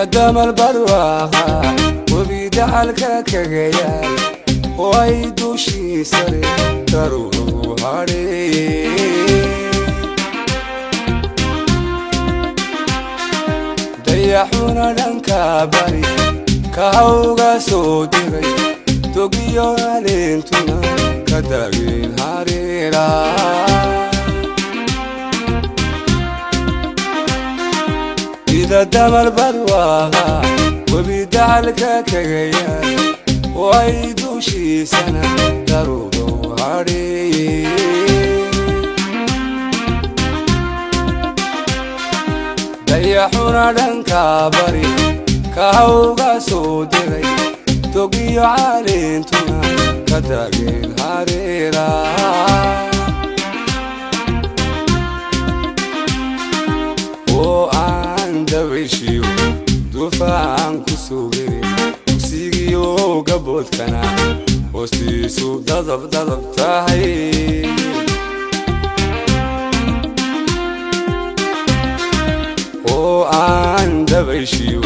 دم البرواقة وبيدعلك كجيال ويدوشي سري تروح عليه ضيحونا لنكابري كهوغا سودري توغيو علينتنا كداغين هاريرا إذا دم البرواقة وبيدعلك كجيال ويدوشي سنة تروح عليه ضيحونا لنكابري كهوغا سودري توغيو علينتنا كداغين هاريرا وعندويشيو دوفان كسوغري كسيغيو قبوت كنا وستيسو دضب تاهي وعندويشيو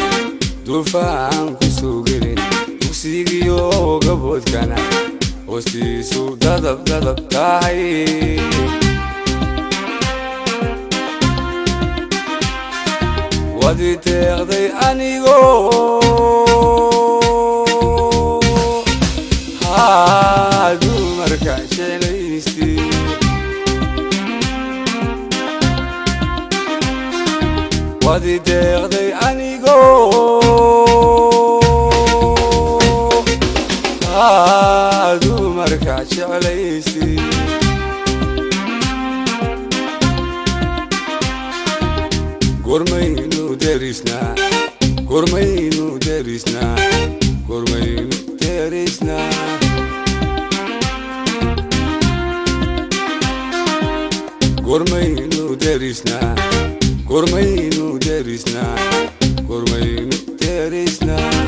دوفان كسوغري كسيغيو قبوت كنا وستيسو دضب تاهي ودي تغضي أنيغو هادو مركع شليستي ودي تغضي أنيغو هادو مركع شليستي قرمينو درسنا قرمينو درسنا قرمينو درسنا قرمينو درسنا قرمينو درسنا قرمينو درسنا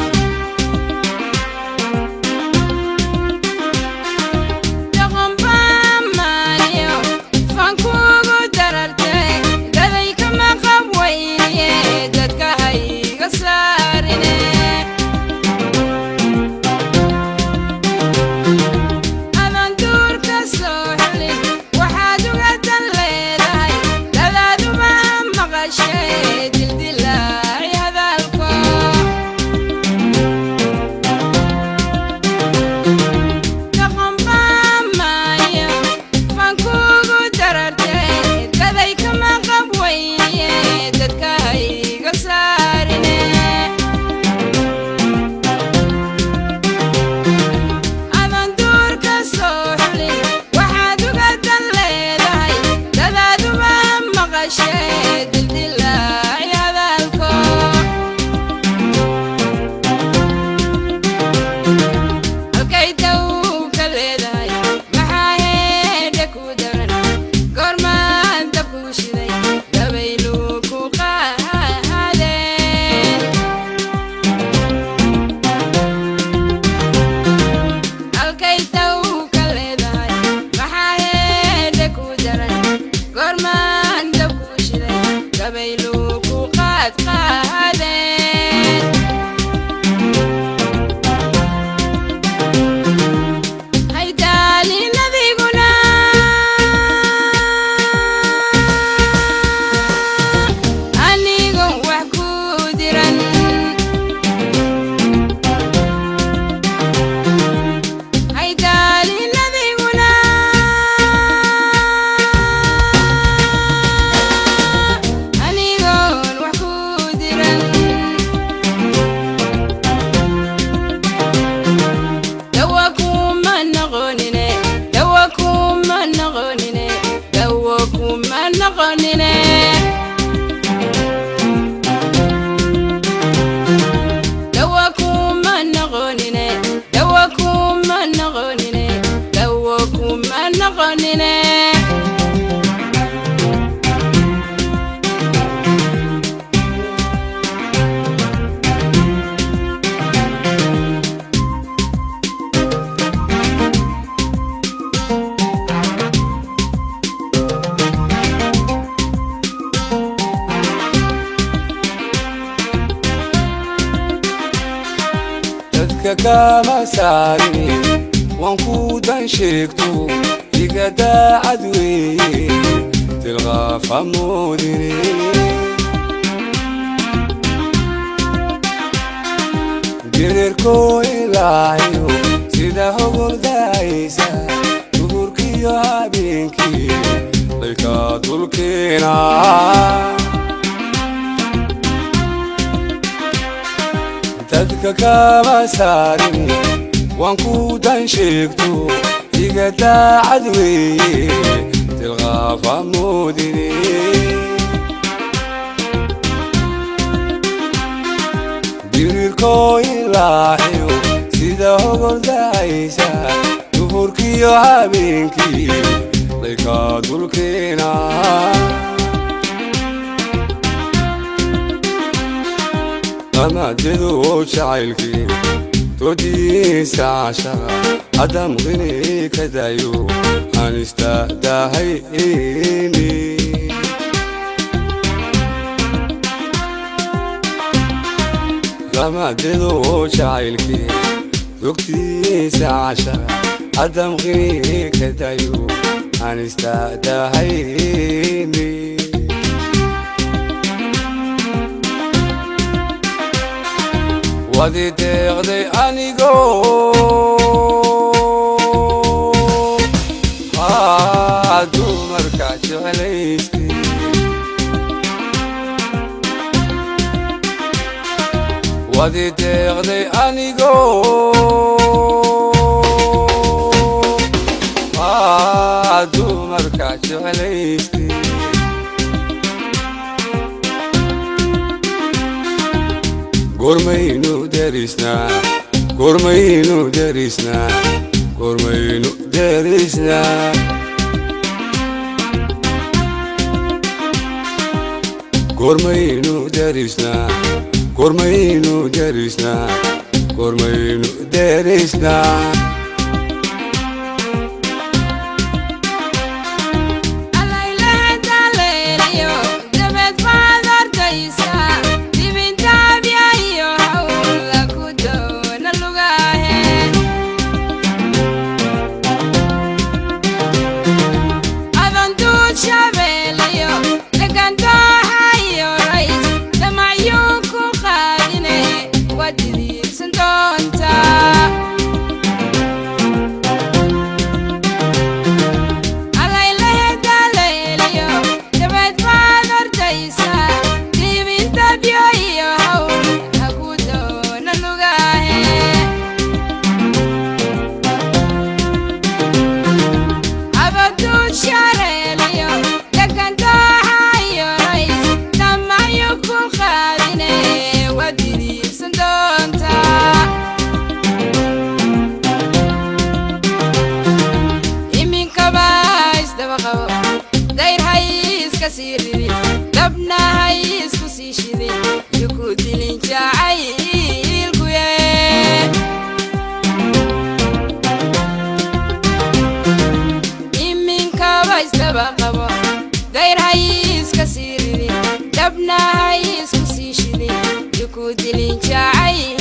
dadka kama saarini waan ku dan sheegto iga daacad weeye tilqaaf hamoodine dirirko ilaayo sida hogoldaaysa duhurkiyo habeenkii layka dulkeena dadka kama saarini waan ku dan sheegto iga daacad weeye tilqaaf hamoodine dirirko ilaayo sida hogoldaaysa duhurkiyo habeenkii layka dulkeena amadedu jacaylkii toodiisa cashaqa hadamqini ka dayo aan istaadahayni amadedu jacaylkii toodiisa cashaqa hadamqini ka dayo aan istaadahayni wadi deeqday anigo dumarka jeclaystay wadi deeqday anigo dumarka jeclaystay gormaynu derisnaa gormaynu derisnaa gormaynu derisnaa gormaynu derisnaa gormaynu derisnaa gormaynu derisnaa dabna hay isku sii shidin yuku dilin jacaylku iminkaba isdaba qabo dayr hay iska sii ridin dabna hay isku sii shidin yuku dilin jacaylku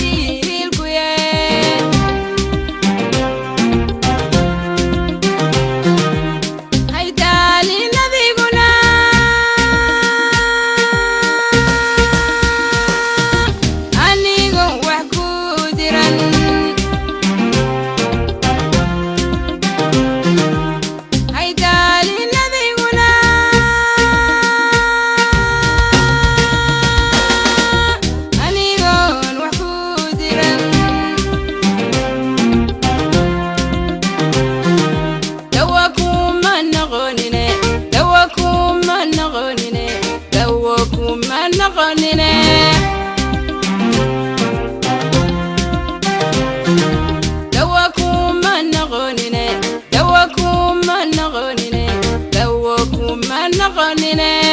نغني